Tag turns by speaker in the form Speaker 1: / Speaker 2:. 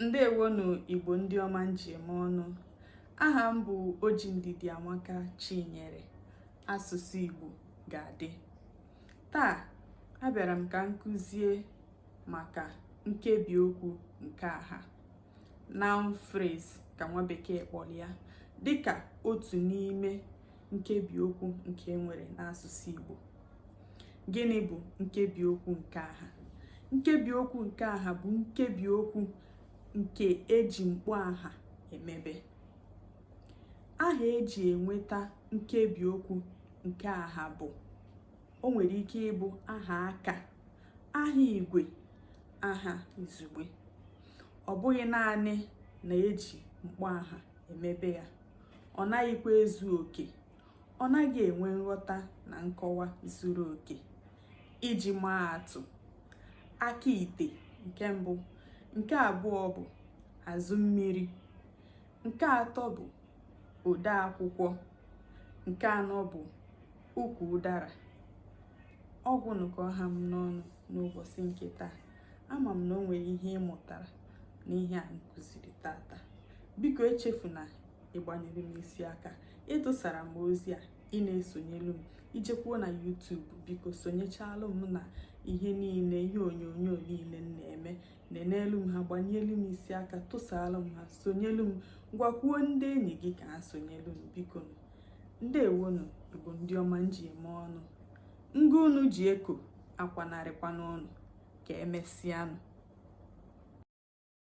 Speaker 1: Ndewonu Igbo ndị ọma nji eme ọnụ. Aha m bụ Ojindidi Amaka Chinyere. Asụsụ Igbo ga-adị. Taa abịara m ka m kụzie maka nkebi okwu nke aha, noun phrase ka nwa bekee kpọrọ ya, dịka otu n'ime nkebi okwu nke enwere n'asụsụ Igbo. Gịnị bụ nkebi okwu nke aha? Nkebi okwu nke aha bụ nkebi okwu nke eji mkpọ aha emebe. Aha eji enweta nkebi okwu nke aha bụ, o nwere ike ịbụ aha aka, aha igwe, aha izugbe. Ọ bụghị naanị na eji mkpọ aha emebe ya, ọ naghịkwa ezu oke, ọ naghị enwe nghọta na nkọwa zuru oke. Iji maa atụ, aka ite nke mbụ, nke abụọ bụ azụ mmiri, nke atọ bụ ode akwụkwọ, nke anọ bụ ukwu ụdara. Ọgwụ nụkọ ha m n'ọnụ n'ụbọchị nke taa. Ama m na o nwere ihe ị mụtara n'ihe a nkụziri tata. Biko echefuna ịgbanyere m isi aka, ịtụsara m ozi a, ị na-esonyelu m, ijekwuo na YouTube, biko sonyechalụ m na ihe niile, ihe onyonyo niile m na-eme. Nenelu m ha, gbanyelu m isi aka, tụsalụ m ha, sonyelu m, gwakwuo ndị enyi gị ka ha sonyelu m, biko. Ndewonu Igbo ndị ọma nji eme ọnụ. Ngụ unu ji eko akwanarịkwa n'ọnụ. Ka emesịanụ.